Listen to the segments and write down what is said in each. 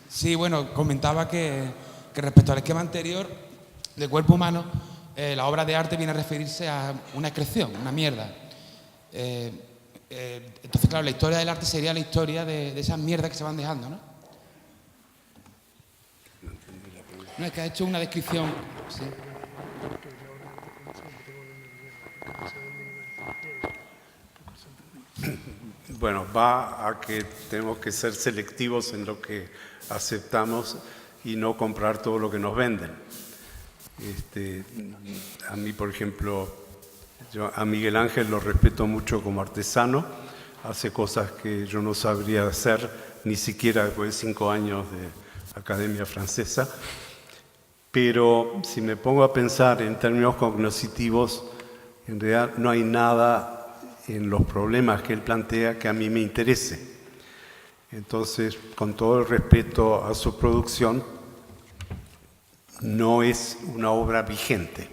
Sí, bueno, comentaba que respecto al esquema anterior del cuerpo humano, la obra de arte viene a referirse a una excreción, una mierda. Entonces, claro, la historia del arte sería la historia de esas mierdas que se van dejando, ¿no? No, es que ha hecho una descripción. Sí. Bueno, va a que tenemos que ser selectivos en lo que aceptamos y no comprar todo lo que nos venden. A mí, por ejemplo, yo a Miguel Ángel lo respeto mucho como artesano, hace cosas que yo no sabría hacer ni siquiera después de 5 años de Academia Francesa, pero si me pongo a pensar en términos cognitivos, en realidad no hay nada en los problemas que él plantea que a mí me interese. Entonces, con todo el respeto a su producción, no es una obra vigente.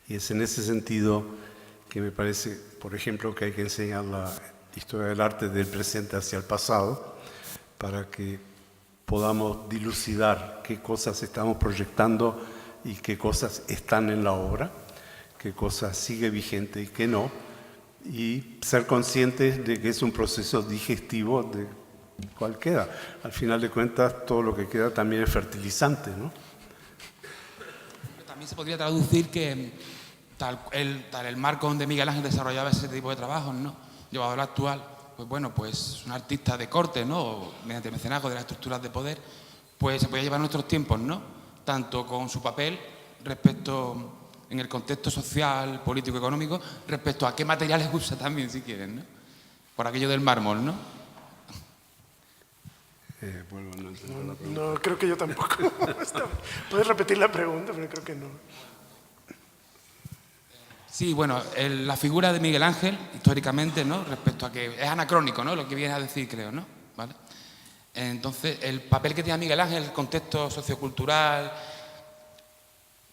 Y es en ese sentido que me parece, por ejemplo, que hay que enseñar la historia del arte del presente hacia el pasado para que podamos dilucidar qué cosas estamos proyectando y qué cosas están en la obra, qué cosas sigue vigente y qué no, y ser conscientes de que es un proceso digestivo de cuál queda. Al final de cuentas, todo lo que queda también es fertilizante, ¿no? También se podría traducir que tal el marco donde Miguel Ángel desarrollaba ese tipo de trabajos, ¿no? Llevado al actual, pues bueno, pues un artista de corte, ¿no? O mediante el mecenazgo de las estructuras de poder, pues se podía llevar a nuestros tiempos, ¿no? Tanto con su papel respecto en el contexto social, político, económico, respecto a qué materiales usa también, si quieren, ¿no? Por aquello del mármol, ¿no? No, creo que yo tampoco. Puedes repetir la pregunta, pero creo que no. Sí, bueno, la figura de Miguel Ángel, históricamente, ¿no? Respecto a que es anacrónico, ¿no? Lo que viene a decir, creo, ¿no? ¿Vale? Entonces, el papel que tiene Miguel Ángel, el contexto sociocultural,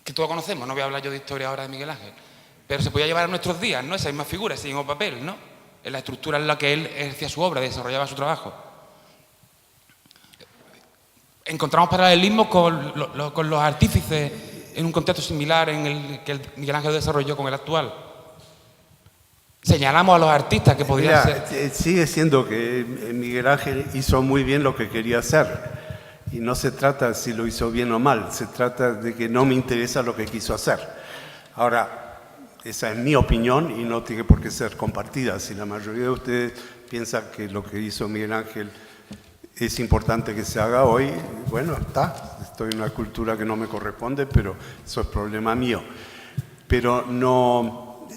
que todos conocemos, no voy a hablar yo de historia ahora de Miguel Ángel, pero se podía llevar a nuestros días, ¿no? Esa misma figura, ese mismo papel, ¿no? En la estructura en la que él ejercía su obra, desarrollaba su trabajo. Encontramos paralelismos con los artífices en un contexto similar en el que Miguel Ángel desarrolló con el actual. Señalamos a los artistas que podrían ser... Sigue siendo que Miguel Ángel hizo muy bien lo que quería hacer. Y no se trata de si lo hizo bien o mal, se trata de que no me interesa lo que quiso hacer. Ahora, esa es mi opinión y no tiene por qué ser compartida. Si la mayoría de ustedes piensa que lo que hizo Miguel Ángel es importante que se haga hoy, bueno, está. Estoy en una cultura que no me corresponde, pero eso es problema mío. Pero no,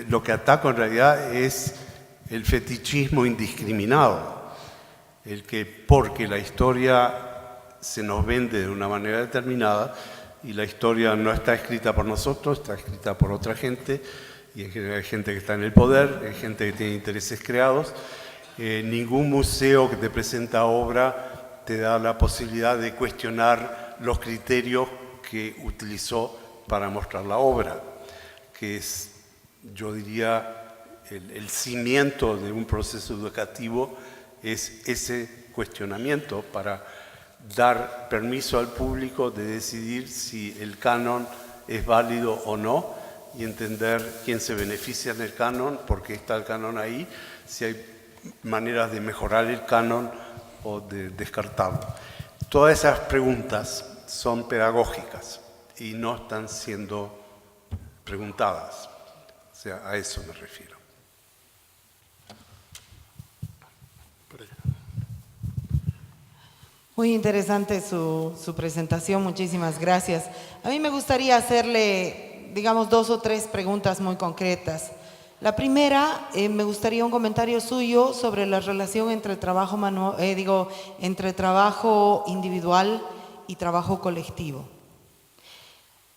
lo que ataco en realidad es el fetichismo indiscriminado. El que porque la historia se nos vende de una manera determinada y la historia no está escrita por nosotros, está escrita por otra gente, y en general hay gente que está en el poder, hay gente que tiene intereses creados. Ningún museo que te presenta obra te da la posibilidad de cuestionar los criterios que utilizó para mostrar la obra, que es, yo diría, el cimiento de un proceso educativo, es ese cuestionamiento para dar permiso al público de decidir si el canon es válido o no y entender quién se beneficia en el canon, por qué está el canon ahí, si hay maneras de mejorar el canon o de descartarlo. Todas esas preguntas son pedagógicas y no están siendo preguntadas. O sea, a eso me refiero. Muy interesante su presentación, muchísimas gracias. A mí me gustaría hacerle, digamos, 2 o 3 preguntas muy concretas. La primera, me gustaría un comentario suyo sobre la relación entre trabajo entre trabajo individual y trabajo colectivo.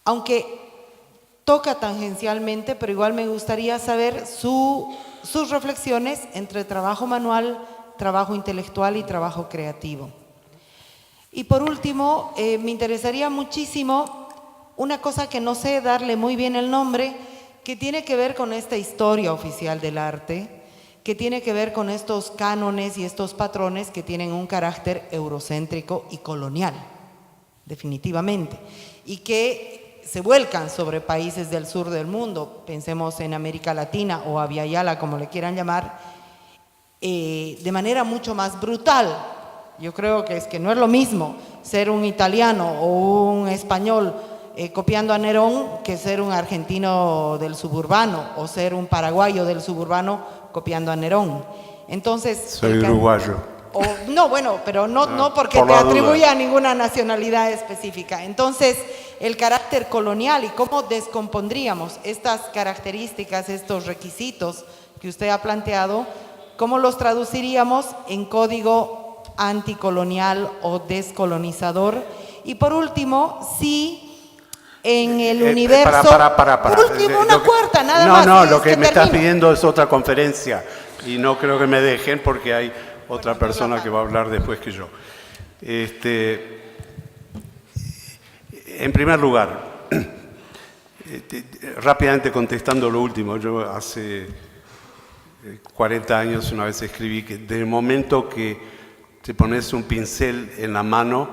Aunque toca tangencialmente, pero igual me gustaría saber sus reflexiones entre trabajo manual, trabajo intelectual y trabajo creativo. Y por último, me interesaría muchísimo una cosa que no sé darle muy bien el nombre, que tiene que ver con esta historia oficial del arte, que tiene que ver con estos cánones y estos patrones que tienen un carácter eurocéntrico y colonial, definitivamente, y que se vuelcan sobre países del sur del mundo, pensemos en América Latina o Abya Yala, como le quieran llamar, de manera mucho más brutal. Yo creo que es que no es lo mismo ser un italiano o un español copiando a Nerón que ser un argentino del suburbano o ser un paraguayo del suburbano copiando a Nerón. Entonces, soy uruguayo. No, bueno, pero no porque por te la duda. atribuya a ninguna nacionalidad específica. Entonces, el carácter colonial y cómo descompondríamos estas características, estos requisitos que usted ha planteado, cómo los traduciríamos en código anticolonial o descolonizador. Y por último, si en el universo... Para. Último, una cuarta, nada no, más. No, y lo es que me estás termino. pidiendo es otra conferencia y no creo que me dejen porque hay otra persona que va a hablar después que yo. En primer lugar, rápidamente contestando lo último, yo hace 40 años una vez escribí que desde el momento que te pones un pincel en la mano,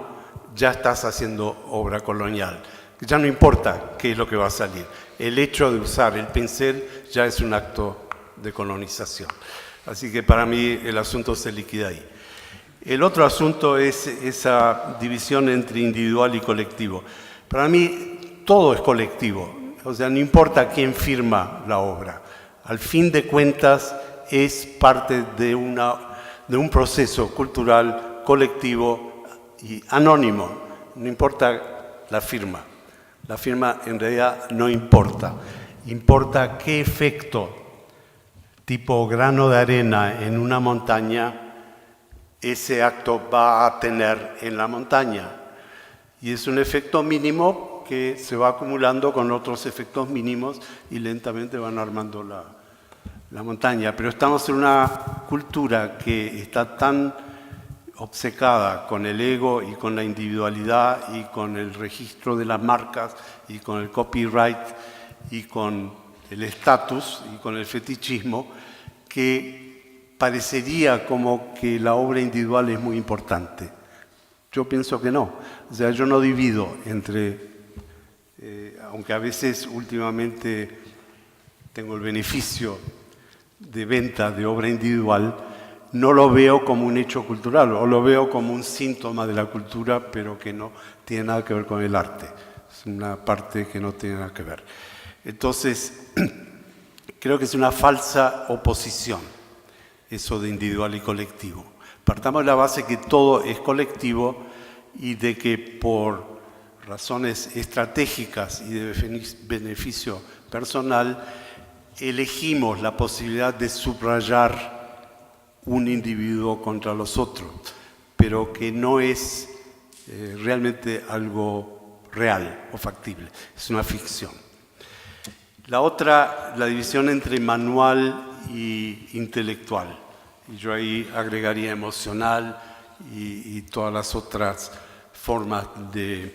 ya estás haciendo obra colonial. Ya no importa qué es lo que va a salir. El hecho de usar el pincel ya es un acto de colonización. Así que para mí el asunto se liquida ahí. El otro asunto es esa división entre individual y colectivo. Para mí todo es colectivo. O sea, no importa quién firma la obra. Al fin de cuentas es parte de un proceso cultural colectivo y anónimo. No importa la firma. La firma en realidad no importa. Importa qué efecto, tipo grano de arena en una montaña, ese acto va a tener en la montaña. Y es un efecto mínimo que se va acumulando con otros efectos mínimos y lentamente van armando la montaña. Pero estamos en una cultura que está tan obcecada con el ego y con la individualidad y con el registro de las marcas y con el copyright y con el estatus y con el fetichismo, que parecería como que la obra individual es muy importante. Yo pienso que no. O sea, yo no divido entre, aunque a veces últimamente tengo el beneficio de venta de obra individual, no lo veo como un hecho cultural, o lo veo como un síntoma de la cultura, pero que no tiene nada que ver con el arte. Es una parte que no tiene nada que ver. Entonces, creo que es una falsa oposición, eso de individual y colectivo. Partamos de la base que todo es colectivo y de que por razones estratégicas y de beneficio personal, elegimos la posibilidad de subrayar un individuo contra los otros, pero que no es realmente algo real o factible, es una ficción. La otra, la división entre manual y intelectual, y yo ahí agregaría emocional y todas las otras formas de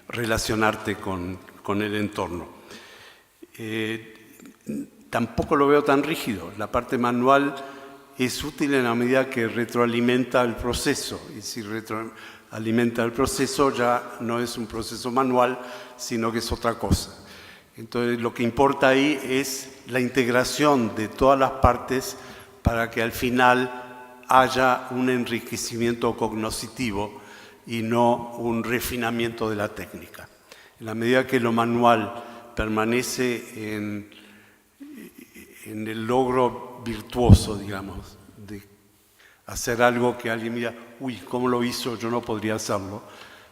relacionarte con el entorno. Tampoco lo veo tan rígido. La parte manual es útil en la medida que retroalimenta el proceso, y si retroalimenta el proceso ya no es un proceso manual, sino que es otra cosa. Entonces lo que importa ahí es la integración de todas las partes para que al final haya un enriquecimiento cognoscitivo y no un refinamiento de la técnica. En la medida que lo manual permanece en el logro virtuoso, digamos, de hacer algo que alguien mira, uy, ¿cómo lo hizo? Yo no podría hacerlo.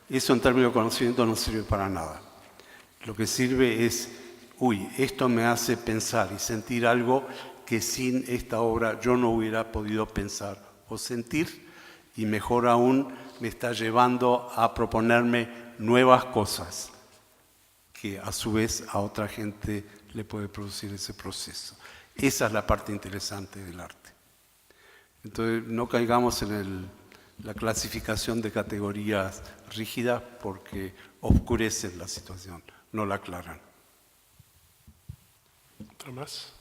Eso en términos de conocimiento no sirve para nada. Lo que sirve es, uy, esto me hace pensar y sentir algo que sin esta obra yo no hubiera podido pensar o sentir, y mejor aún, me está llevando a proponerme nuevas cosas que a su vez a otra gente le puede producir ese proceso. Esa es la parte interesante del arte. Entonces, no caigamos en la clasificación de categorías rígidas porque oscurecen la situación, no la aclaran. ¿Otra más?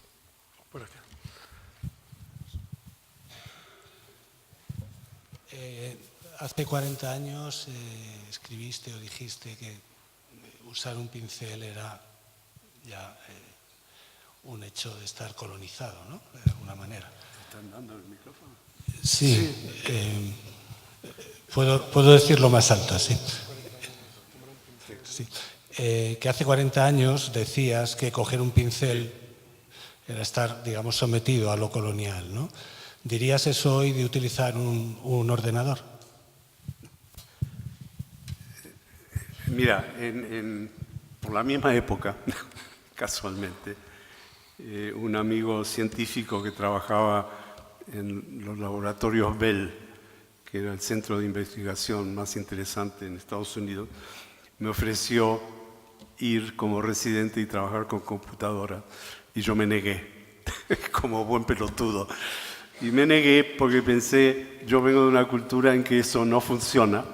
Por acá. Hace 40 años escribiste o dijiste que usar un pincel era ya un hecho de estar colonizado, ¿no? De alguna manera. ¿Te están dando el micrófono? Sí, puedo decirlo más alto, sí. Sí. Que hace 40 años decías que coger un pincel era estar, digamos, sometido a lo colonial, ¿no? ¿Dirías eso hoy de utilizar un ordenador? Mira, por la misma época, casualmente, un amigo científico que trabajaba en los laboratorios Bell, que era el centro de investigación más interesante en Estados Unidos, me ofreció ir como residente y trabajar con computadora. Y yo me negué, como buen pelotudo. Y me negué porque pensé, yo vengo de una cultura en que eso no funciona.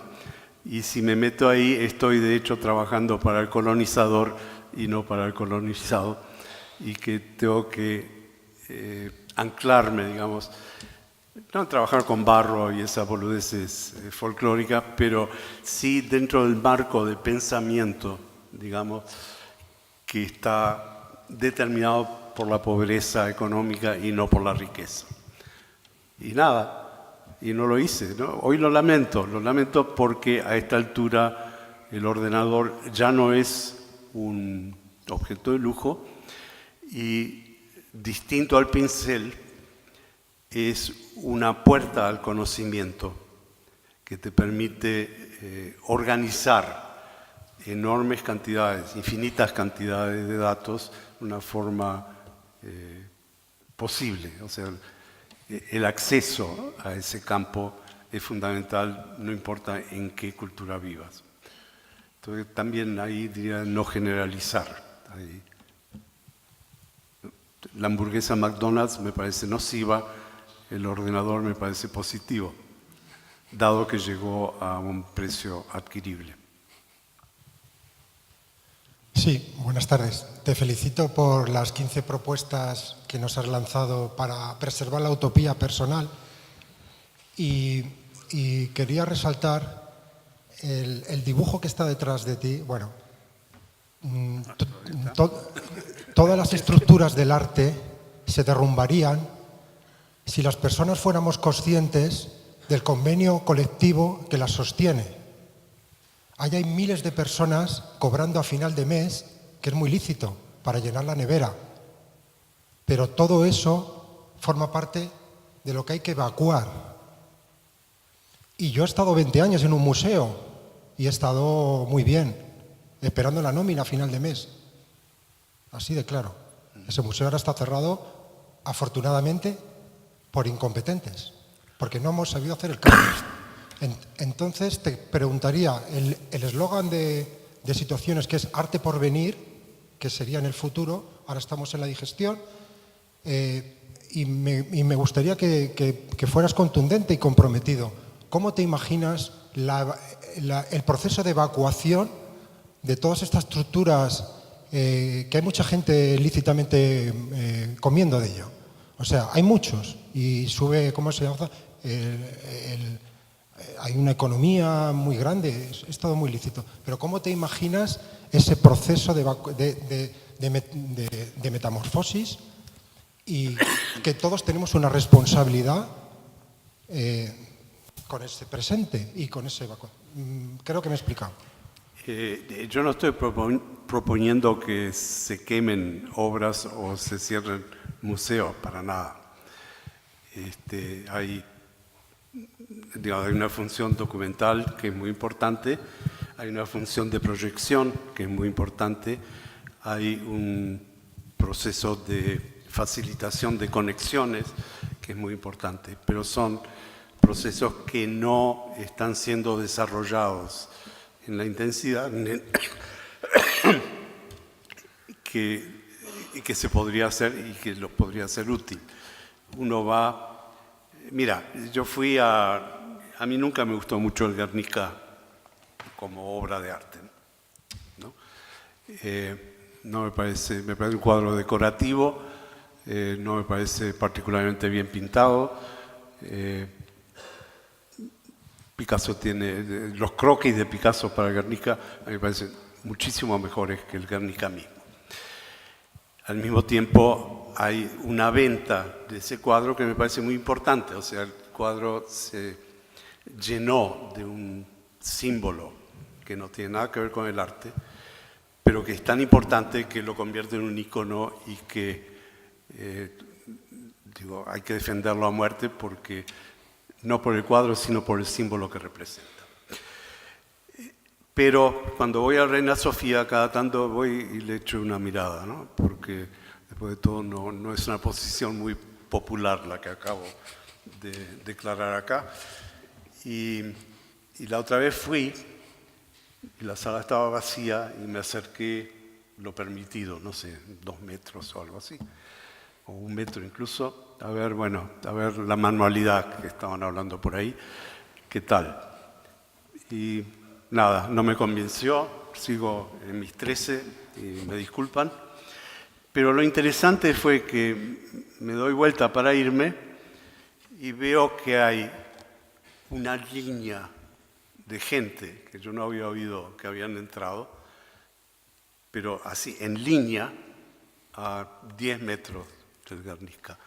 Y si me meto ahí, estoy de hecho trabajando para el colonizador y no para el colonizado. Y que tengo que anclarme, digamos, no trabajar con barro y esas boludeces folclóricas, pero sí dentro del marco de pensamiento, digamos, que está determinado por la pobreza económica y no por la riqueza. Y nada, y no lo hice, ¿no? Hoy lo lamento porque a esta altura el ordenador ya no es un objeto de lujo y distinto al pincel es una puerta al conocimiento que te permite organizar enormes cantidades, infinitas cantidades de datos de una forma posible. O sea, el acceso a ese campo es fundamental, no importa en qué cultura vivas. Entonces también ahí diría no generalizar. Ahí. La hamburguesa McDonald's me parece nociva, el ordenador me parece positivo, dado que llegó a un precio adquirible. Sí, buenas tardes. Te felicito por las 15 propuestas que nos has lanzado para preservar la utopía personal y quería resaltar el dibujo que está detrás de ti. Bueno, todas las estructuras del arte se derrumbarían si las personas fuéramos conscientes del convenio colectivo que las sostiene. Ahí hay miles de personas cobrando a final de mes, que es muy lícito, para llenar la nevera. Pero todo eso forma parte de lo que hay que evacuar. Y yo he estado 20 años en un museo y he estado muy bien, esperando la nómina a final de mes. Así de claro. Ese museo ahora está cerrado, afortunadamente, por incompetentes, porque no hemos sabido hacer el cambio. Entonces te preguntaría, el eslogan de situaciones que es arte por venir, que sería en el futuro, ahora estamos en la digestión, y me gustaría que fueras contundente y comprometido. ¿Cómo te imaginas el proceso de evacuación de todas estas estructuras que hay mucha gente lícitamente comiendo de ello? O sea, hay muchos y sube, ¿cómo se llama? Hay una economía muy grande, es todo muy lícito. Pero ¿cómo te imaginas ese proceso de metamorfosis y que todos tenemos una responsabilidad con ese presente y con ese evacuación? Creo que me he explicado. Yo no estoy proponiendo que se quemen obras o se cierren museos, para nada. Hay una función documental que es muy importante, hay una función de proyección que es muy importante, hay un proceso de facilitación de conexiones que es muy importante, pero son procesos que no están siendo desarrollados en la intensidad que se podría hacer y que los podría ser útil. Uno va... Mira, yo fui a mí nunca me gustó mucho el Guernica como obra de arte, ¿no? No me parece un cuadro decorativo, no me parece particularmente bien pintado, Picasso tiene, los croquis de Picasso para Guernica, a mí me parecen muchísimo mejores que el Guernica mismo. Al mismo tiempo hay una venta de ese cuadro que me parece muy importante, o sea, el cuadro se llenó de un símbolo que no tiene nada que ver con el arte, pero que es tan importante que lo convierte en un icono y que hay que defenderlo a muerte porque no por el cuadro, sino por el símbolo que representa. Pero cuando voy a Reina Sofía, cada tanto voy y le echo una mirada, ¿no? Porque después de todo no es una posición muy popular la que acabo de declarar acá. Y la otra vez fui, y la sala estaba vacía, y me acerqué lo permitido, no sé, 2 metros o algo así, o 1 metro incluso, a ver la manualidad que estaban hablando por ahí, qué tal. Y nada, no me convenció, sigo en mis 13 y me disculpan, pero lo interesante fue que me doy vuelta para irme y veo que hay una línea de gente que yo no había oído que habían entrado, pero así, en línea, a 10 metros del Guernica,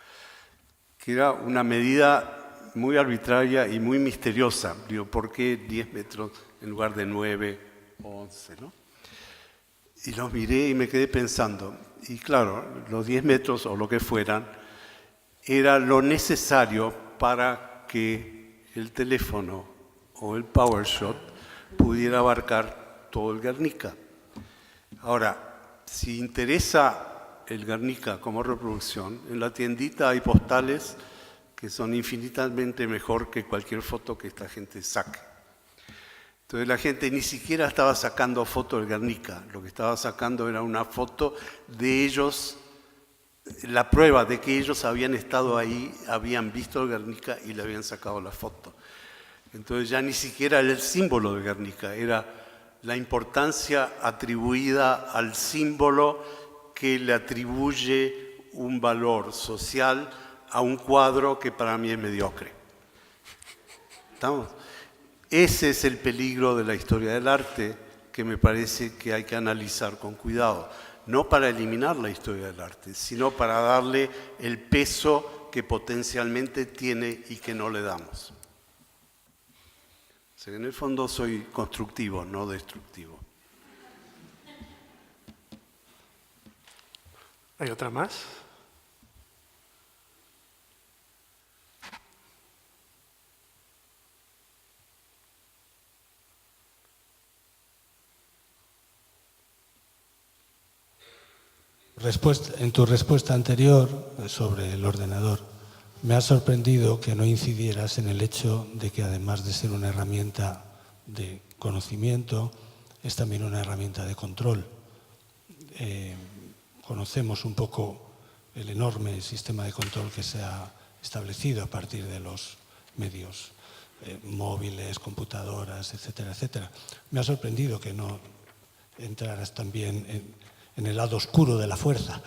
que era una medida muy arbitraria y muy misteriosa. Digo, ¿por qué 10 metros en lugar de 9 o 11, ¿no? Y los miré y me quedé pensando. Y claro, los 10 metros o lo que fueran, era lo necesario para que el teléfono o el PowerShot pudiera abarcar todo el Guernica. Ahora, si interesa el Guernica como reproducción, en la tiendita hay postales que son infinitamente mejor que cualquier foto que esta gente saque. Entonces la gente ni siquiera estaba sacando foto del Guernica, lo que estaba sacando era una foto de ellos, la prueba de que ellos habían estado ahí, habían visto el Guernica y le habían sacado la foto. Entonces ya ni siquiera era el símbolo de Guernica, era la importancia atribuida al símbolo que le atribuye un valor social a un cuadro que para mí es mediocre. ¿Estamos? Ese es el peligro de la historia del arte que me parece que hay que analizar con cuidado. No para eliminar la historia del arte, sino para darle el peso que potencialmente tiene y que no le damos. O sea, en el fondo soy constructivo, no destructivo. ¿Hay otra más? En tu respuesta anterior sobre el ordenador, me ha sorprendido que no incidieras en el hecho de que además de ser una herramienta de conocimiento, es también una herramienta de control. Conocemos un poco el enorme sistema de control que se ha establecido a partir de los medios móviles, computadoras, etcétera, etcétera. Me ha sorprendido que no entraras también en el lado oscuro de la fuerza.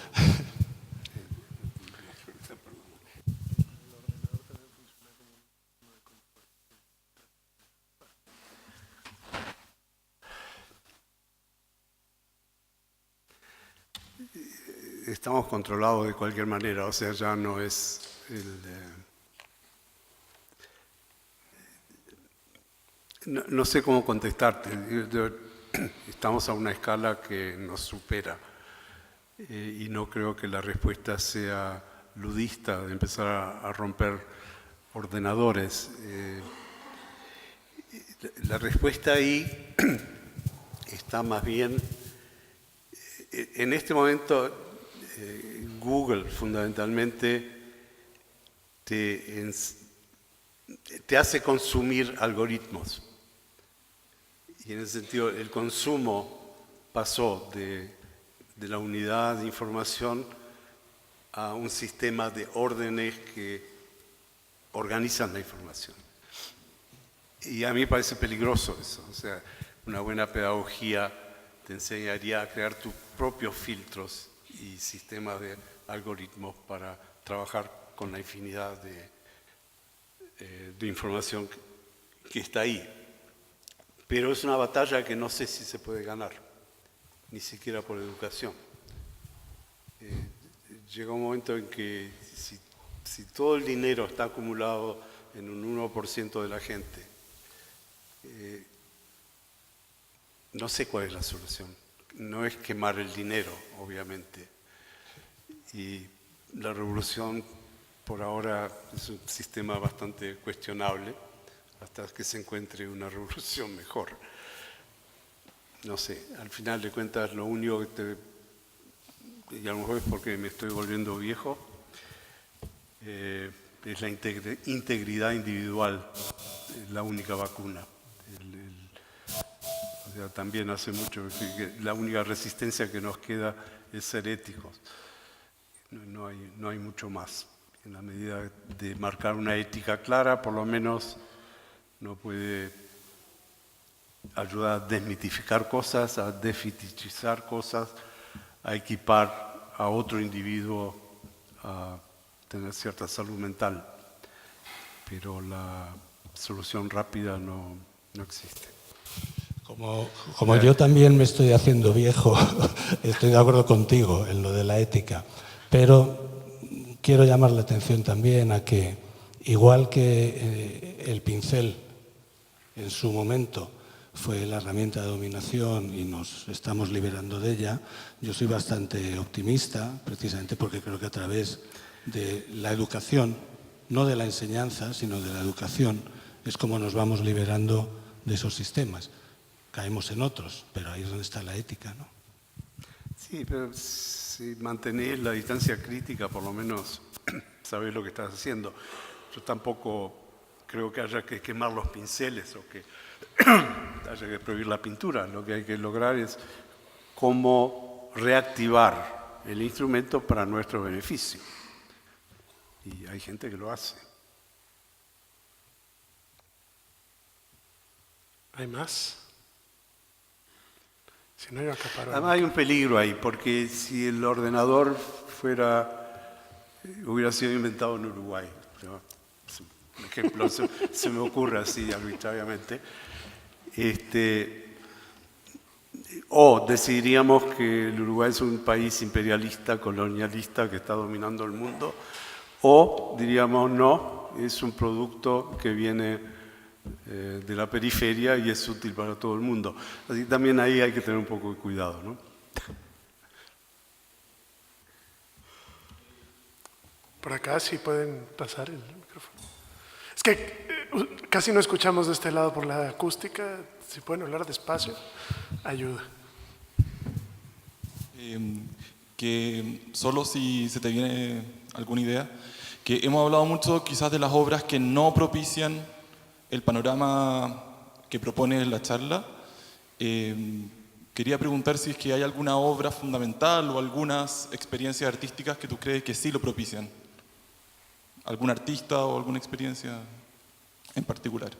Estamos controlados de cualquier manera, o sea, ya no es no sé cómo contestarte. Estamos a una escala que nos supera y no creo que la respuesta sea ludista de empezar a romper ordenadores. La respuesta ahí está más bien, en este momento Google fundamentalmente te hace consumir algoritmos. Y en ese sentido el consumo pasó de la unidad de información a un sistema de órdenes que organizan la información. Y a mí me parece peligroso eso. O sea, una buena pedagogía te enseñaría a crear tus propios filtros y sistemas de algoritmos para trabajar con la infinidad de información que está ahí. Pero es una batalla que no sé si se puede ganar, ni siquiera por educación. Llega un momento en que si todo el dinero está acumulado en un 1% de la gente, no sé cuál es la solución. No es quemar el dinero, obviamente. Y la revolución, por ahora, es un sistema bastante cuestionable, hasta que se encuentre una revolución mejor. No sé, al final de cuentas, lo único que y a lo mejor es porque me estoy volviendo viejo, es la integridad individual, es la única vacuna. O sea, también hace mucho que la única resistencia que nos queda es ser éticos. No hay mucho más. En la medida de marcar una ética clara, por lo menos no puede ayudar a desmitificar cosas, a desfetichizar cosas, a equipar a otro individuo a tener cierta salud mental. Pero la solución rápida no existe. Como yo también me estoy haciendo viejo, estoy de acuerdo contigo en lo de la ética, pero quiero llamar la atención también a que, igual que el pincel en su momento fue la herramienta de dominación y nos estamos liberando de ella, yo soy bastante optimista, precisamente porque creo que a través de la educación, no de la enseñanza, sino de la educación, es como nos vamos liberando de esos sistemas. Caemos en otros, pero ahí es donde está la ética, ¿no? Sí, pero si mantenés la distancia crítica, por lo menos sabés lo que estás haciendo. Yo tampoco creo que haya que quemar los pinceles o que haya que prohibir la pintura. Lo que hay que lograr es cómo reactivar el instrumento para nuestro beneficio. Y hay gente que lo hace. ¿Hay más? Si no, yo acaparo. Además hay un peligro ahí, porque si el ordenador hubiera sido inventado en Uruguay, ¿no? Es un ejemplo, se me ocurre así arbitrariamente, o decidiríamos que el Uruguay es un país imperialista, colonialista, que está dominando el mundo, o diríamos no, es un producto que viene de la periferia y es útil para todo el mundo. Así que también ahí hay que tener un poco de cuidado, ¿no? Por acá sí pueden pasar el micrófono. Es que casi no escuchamos de este lado por la acústica. Si pueden hablar despacio, ayuda. Que solo si se te viene alguna idea, que hemos hablado mucho quizás de las obras que no propician el panorama que propone la charla. Quería preguntar si es que hay alguna obra fundamental o algunas experiencias artísticas que tú crees que sí lo propician. ¿Algún artista o alguna experiencia en particular?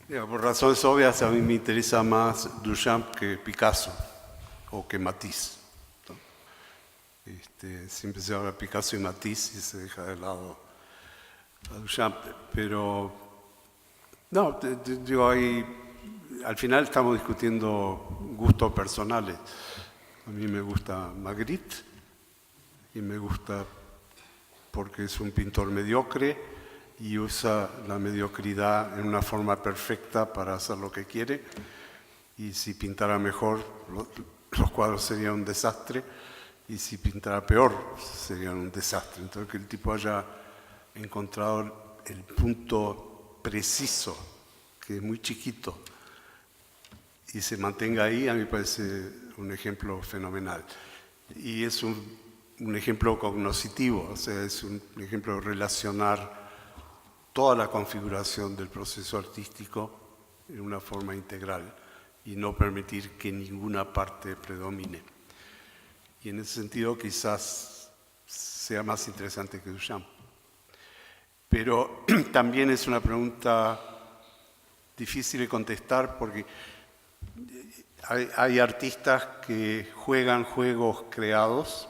Por razones obvias, a mí me interesa más Duchamp que Picasso o que Matisse, ¿no? Siempre se habla de Picasso y Matisse y se deja de lado a Duchamp, pero no, digo, al final estamos discutiendo gustos personales. A mí me gusta Magritte y me gusta porque es un pintor mediocre y usa la mediocridad en una forma perfecta para hacer lo que quiere, y si pintara mejor los cuadros serían un desastre, y si pintara peor serían un desastre. Entonces que el tipo haya encontrado el punto preciso, que es muy chiquito, y se mantenga ahí, a mí me parece un ejemplo fenomenal. Y es un ejemplo cognoscitivo, o sea, es un ejemplo de relacionar toda la configuración del proceso artístico en una forma integral y no permitir que ninguna parte predomine. Y en ese sentido quizás sea más interesante que Duchamp. Pero también es una pregunta difícil de contestar porque hay artistas que juegan juegos creados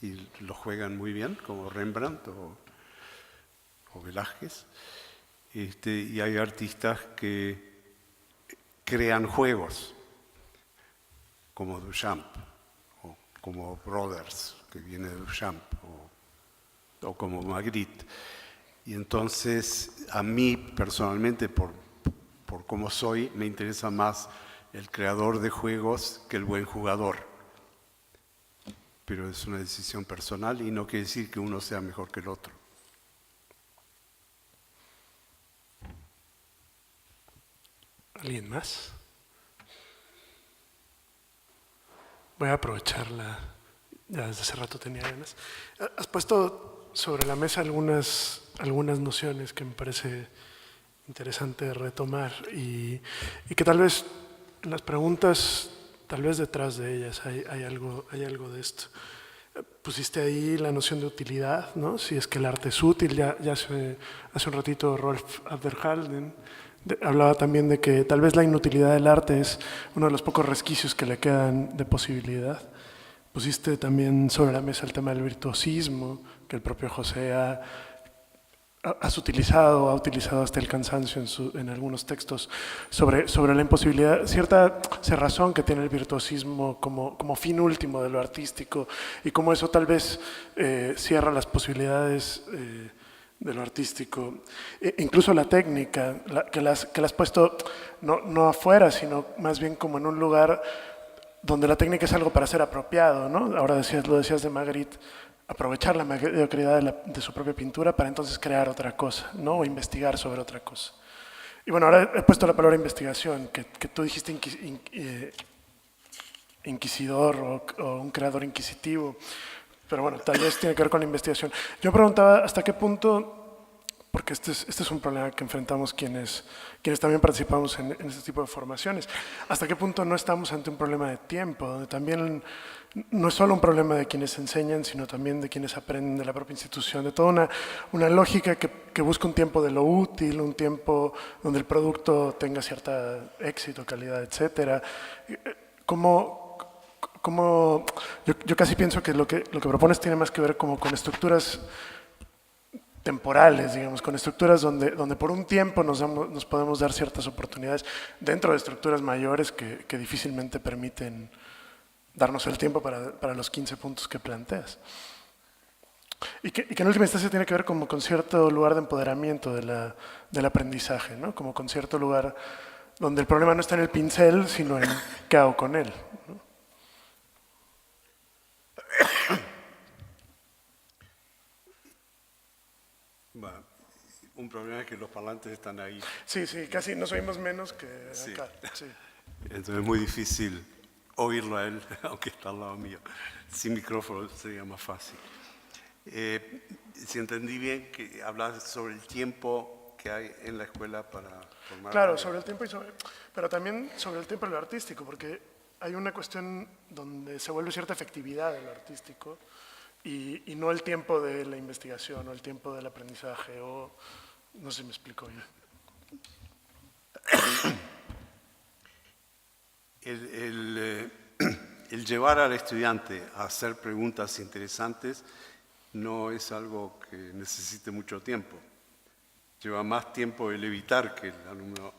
y lo juegan muy bien, como Rembrandt o Velázquez. Y hay artistas que crean juegos, como Duchamp, o como Brothers, que viene de Duchamp, o como Magritte. Y entonces, a mí personalmente, por cómo soy, me interesa más el creador de juegos que el buen jugador. Pero es una decisión personal y no quiere decir que uno sea mejor que el otro. ¿Alguien más? Voy a aprovecharla. Ya desde hace rato tenía ganas. Has puesto sobre la mesa algunas nociones que me parece interesante retomar y que tal vez en las preguntas, tal vez detrás de ellas hay algo de esto. Pusiste ahí la noción de utilidad, ¿no? Si es que el arte es útil, ya hace un ratito Rolf Abderhalden hablaba también de que tal vez la inutilidad del arte es uno de los pocos resquicios que le quedan de posibilidad. Pusiste también sobre la mesa el tema del virtuosismo, que el propio José ha utilizado hasta el cansancio en algunos textos sobre la imposibilidad, cierta cerrazón que tiene el virtuosismo como fin último de lo artístico y cómo eso tal vez cierra las posibilidades de lo artístico. Incluso la técnica, que la has puesto no afuera, sino más bien como en un lugar donde la técnica es algo para ser apropiado, ¿no? Ahora lo decías de Magritte, aprovechar la mediocridad de su propia pintura para entonces crear otra cosa, ¿no? O investigar sobre otra cosa. Y bueno, ahora he puesto la palabra investigación, que tú dijiste inquisidor o un creador inquisitivo, pero bueno, tal vez tiene que ver con la investigación. Yo preguntaba hasta qué punto, porque este es un problema que enfrentamos quienes también participamos en este tipo de formaciones, hasta qué punto no estamos ante un problema de tiempo, donde también no es solo un problema de quienes enseñan, sino también de quienes aprenden de la propia institución, de toda una lógica que busca un tiempo de lo útil, un tiempo donde el producto tenga cierta éxito, calidad, etc. Yo casi pienso que lo que propones tiene más que ver como con estructuras temporales, digamos, con estructuras donde por un tiempo nos podemos dar ciertas oportunidades dentro de estructuras mayores que difícilmente permiten darnos el tiempo para los 15 puntos que planteas. Y que en última instancia tiene que ver como con cierto lugar de empoderamiento del aprendizaje, ¿no? Como con cierto lugar donde el problema no está en el pincel, sino en qué hago con él, ¿no? Bueno, un problema es que los parlantes están ahí. Sí, casi nos oímos menos que acá. Sí. Entonces es muy difícil oírlo a él, aunque está al lado mío. Sin micrófono sería más fácil. Si entendí bien, que hablas sobre el tiempo que hay en la escuela para formar... Claro, sobre el tiempo pero también sobre el tiempo de lo artístico, porque hay una cuestión donde se vuelve cierta efectividad de lo artístico y no el tiempo de la investigación o el tiempo del aprendizaje, o no sé si me explico bien. El llevar al estudiante a hacer preguntas interesantes no es algo que necesite mucho tiempo. Lleva más tiempo el evitar que el alumno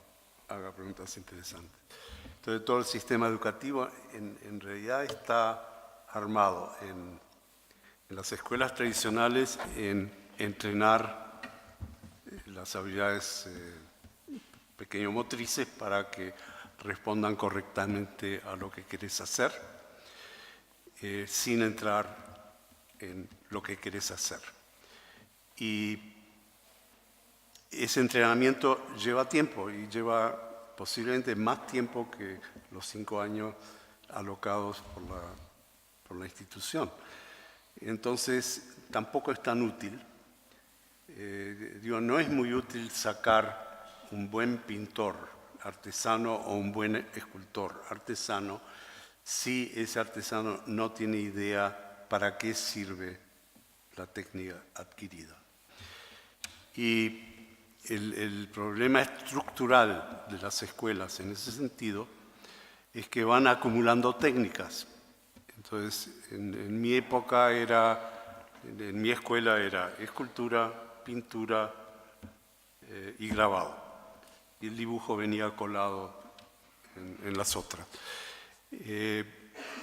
haga preguntas interesantes. Entonces, todo el sistema educativo en realidad está armado en las escuelas tradicionales en entrenar las habilidades pequeño-motrices para que respondan correctamente a lo que querés hacer, sin entrar en lo que querés hacer. Y ese entrenamiento lleva tiempo y lleva posiblemente más tiempo que los 5 años alocados por la institución. Entonces, tampoco es tan útil. No es muy útil sacar un buen pintor artesano o un buen escultor artesano si ese artesano no tiene idea para qué sirve la técnica adquirida. Y el problema estructural de las escuelas en ese sentido es que van acumulando técnicas. Entonces, en mi época en mi escuela era escultura, pintura y grabado. Y el dibujo venía colado en las otras.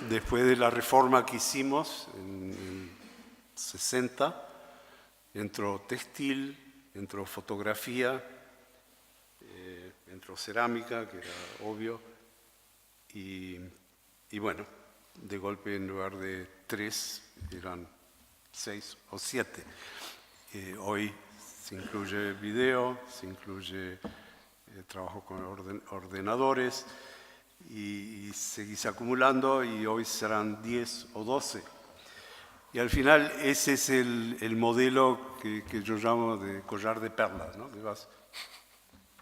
Después de la reforma que hicimos en el 60, entró textil, entró fotografía, entró cerámica, que era obvio, y bueno, de golpe en lugar de 3 eran 6 o 7. Hoy se incluye video, se incluye trabajo con ordenadores y seguís acumulando y hoy serán 10 o 12. Y al final ese es el modelo que yo llamo de collar de perlas, ¿no? Que vas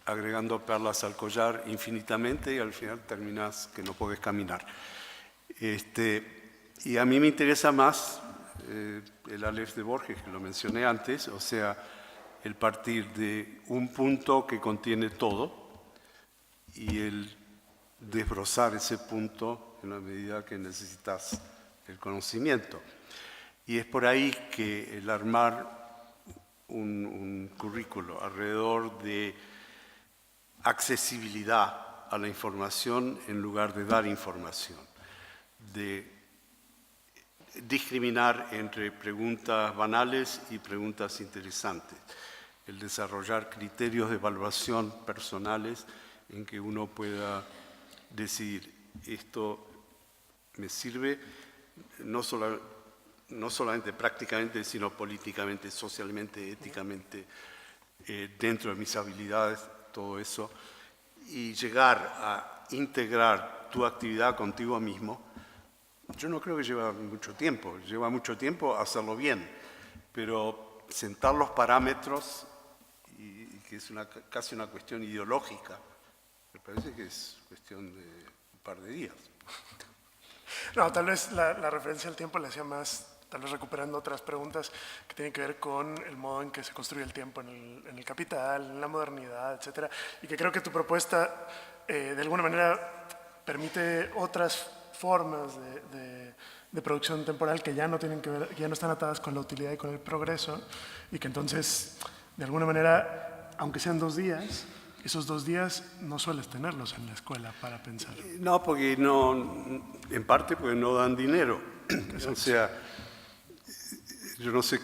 agregando perlas al collar infinitamente y al final terminás que no podés caminar. Y a mí me interesa más el Aleph de Borges, que lo mencioné antes, o sea, el partir de un punto que contiene todo y el desbrozar ese punto en la medida que necesitas el conocimiento. Y es por ahí que el armar un currículo alrededor de accesibilidad a la información en lugar de dar información, de discriminar entre preguntas banales y preguntas interesantes, el desarrollar criterios de evaluación personales en que uno pueda decidir, esto me sirve no solamente prácticamente, sino políticamente, socialmente, éticamente, dentro de mis habilidades, todo eso, y llegar a integrar tu actividad contigo mismo. Yo no creo que lleva mucho tiempo hacerlo bien, pero sentar los parámetros, y que es casi una cuestión ideológica, me parece que es cuestión de un par de días. No, tal vez la referencia al tiempo le hacía más, tal vez recuperando otras preguntas que tienen que ver con el modo en que se construye el tiempo en el capital, en la modernidad, etcétera, y que creo que tu propuesta de alguna manera permite otras formas de producción temporal que ya no tienen que ver, que ya no están atadas con la utilidad y con el progreso, y que entonces, de alguna manera, aunque sean 2 días, esos 2 días no sueles tenerlos en la escuela para pensar. No, porque no, en parte porque no dan dinero. O sea, yo no sé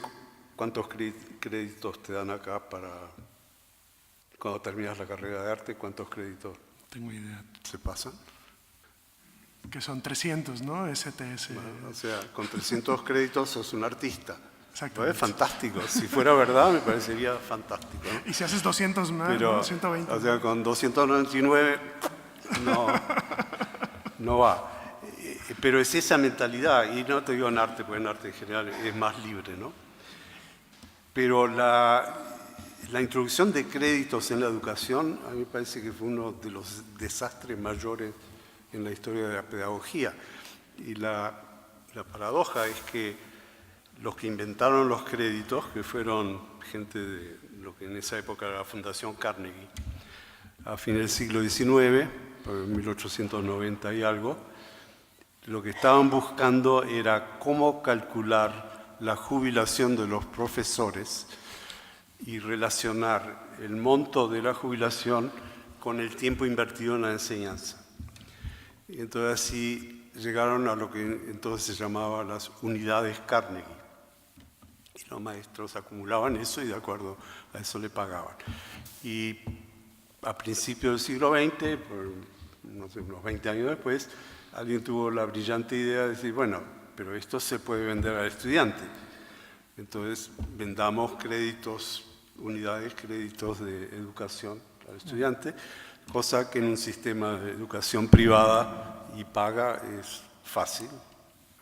cuántos créditos te dan acá para cuando terminas la carrera de arte, cuántos créditos Tengo idea. se pasan. Que son 300, ¿no? STS. Bueno, o sea, con 300 créditos sos un artista. Exacto. Es fantástico. Si fuera verdad, me parecería fantástico, ¿no? Y si haces 200 más, Pero, ¿no? 120. o sea, con 299 no va. Pero es esa mentalidad, y no te digo en arte, porque en arte en general es más libre, ¿no? Pero la introducción de créditos en la educación, a mí me parece que fue uno de los desastres mayores en la historia de la pedagogía. Y la paradoja es que los que inventaron los créditos, que fueron gente de lo que en esa época era la Fundación Carnegie, a fines del siglo XIX, en 1890 y algo, lo que estaban buscando era cómo calcular la jubilación de los profesores y relacionar el monto de la jubilación con el tiempo invertido en la enseñanza. Y entonces así llegaron a lo que entonces se llamaba las unidades Carnegie. Y los maestros acumulaban eso y de acuerdo a eso le pagaban. Y a principios del siglo XX, no sé, unos 20 años después, alguien tuvo la brillante idea de decir, bueno, pero esto se puede vender al estudiante. Entonces vendamos créditos, unidades, créditos de educación al estudiante, cosa que en un sistema de educación privada y paga es fácil,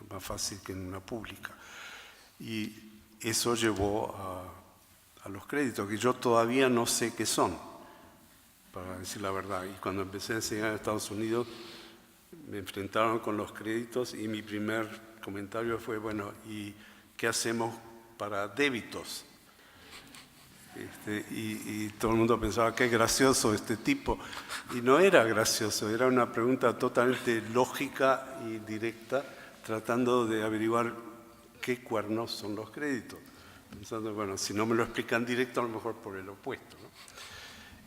más fácil que en una pública. Y eso llevó a los créditos, que yo todavía no sé qué son, para decir la verdad. Y cuando empecé a enseñar en Estados Unidos, me enfrentaron con los créditos y mi primer comentario fue, bueno, ¿y qué hacemos para débitos? Y todo el mundo pensaba, qué gracioso este tipo. Y no era gracioso, era una pregunta totalmente lógica y directa tratando de averiguar qué cuernos son los créditos. Pensando, bueno, si no me lo explican directo, a lo mejor por el opuesto, ¿no?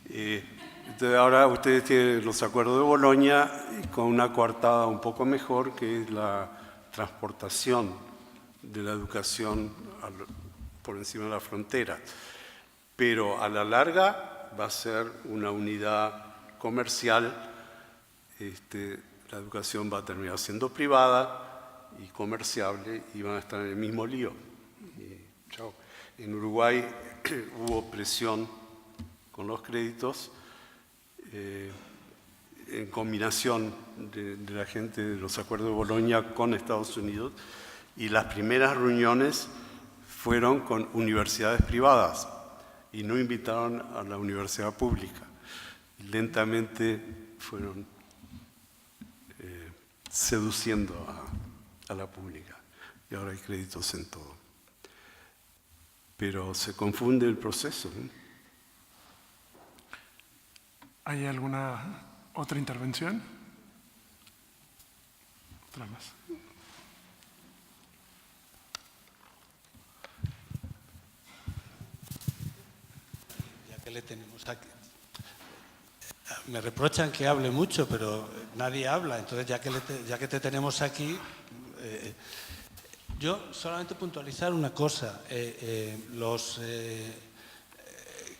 Entonces ahora ustedes tienen los acuerdos de Bolonia con una coartada un poco mejor, que es la transportación de la educación por encima de la frontera. Pero a la larga va a ser una unidad comercial. La educación va a terminar siendo privada y comerciable y van a estar en el mismo lío. Chao. En Uruguay hubo presión con los créditos en combinación de la gente de los acuerdos de Bolonia con Estados Unidos, y las primeras reuniones fueron con universidades privadas y no invitaron a la universidad pública. Lentamente fueron seduciendo a la pública y ahora hay créditos en todo. Pero se confunde el proceso, ¿no? ¿Hay alguna otra intervención? Otra más. Ya que le tenemos aquí. Me reprochan que hable mucho, pero nadie habla. Entonces, ya que te tenemos aquí, yo solamente puntualizar una cosa. ¿Qué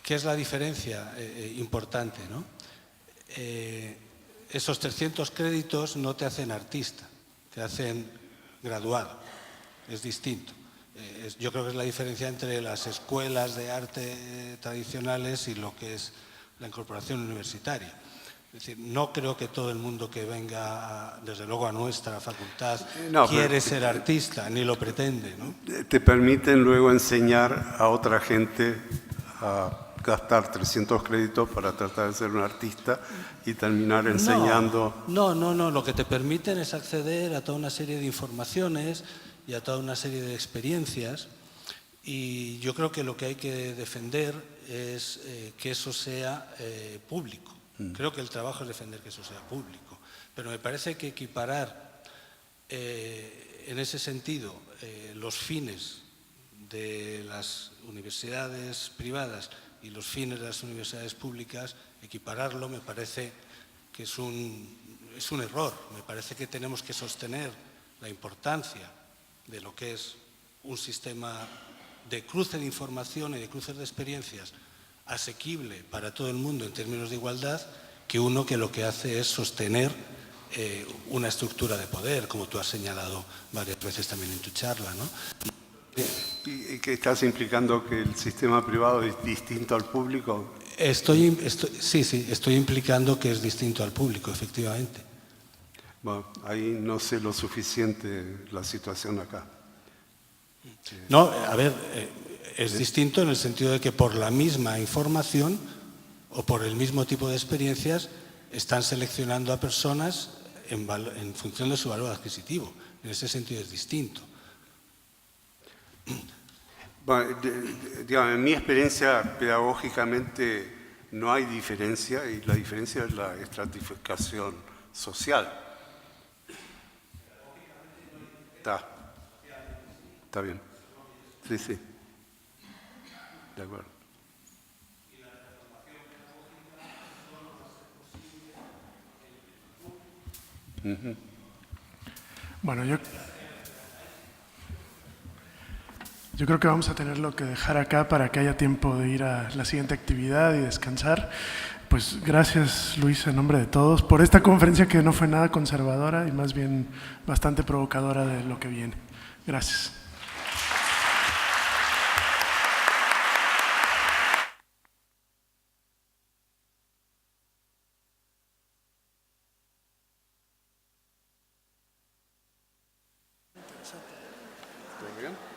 es la diferencia importante, ¿no? Esos 300 créditos no te hacen artista, te hacen graduado. Es distinto. Yo creo que es la diferencia entre las escuelas de arte tradicionales y lo que es la incorporación universitaria. Es decir, no creo que todo el mundo que venga, desde luego, a nuestra facultad quiere ser artista, ni lo pretende, ¿no? Te permiten luego enseñar a otra gente a gastar 300 créditos para tratar de ser un artista y terminar enseñando. No, lo que te permiten es acceder a toda una serie de informaciones y a toda una serie de experiencias, y yo creo que lo que hay que defender es que eso sea público. Creo que el trabajo es defender que eso sea público, pero me parece que equiparar en ese sentido los fines de las universidades privadas y los fines de las universidades públicas, equipararlo me parece que es un error. Me parece que tenemos que sostener la importancia de lo que es un sistema de cruce de información y de cruces de experiencias asequible para todo el mundo en términos de igualdad, que uno que lo que hace es sostener una estructura de poder, como tú has señalado varias veces también en tu charla, ¿no? ¿Y qué estás implicando? ¿Que el sistema privado es distinto al público? Sí, estoy implicando que es distinto al público, efectivamente. Bueno, ahí no sé lo suficiente la situación acá. No, a ver, es distinto en el sentido de que por la misma información o por el mismo tipo de experiencias están seleccionando a personas en función de su valor adquisitivo. En ese sentido es distinto. Bueno, digamos, en mi experiencia pedagógicamente no hay diferencia, y la diferencia es la estratificación social. Está bien. Sí. De acuerdo. Bueno, yo creo que vamos a tenerlo que dejar acá para que haya tiempo de ir a la siguiente actividad y descansar. Pues gracias, Luis, en nombre de todos, por esta conferencia que no fue nada conservadora y más bien bastante provocadora de lo que viene. Gracias. ¿Todo bien?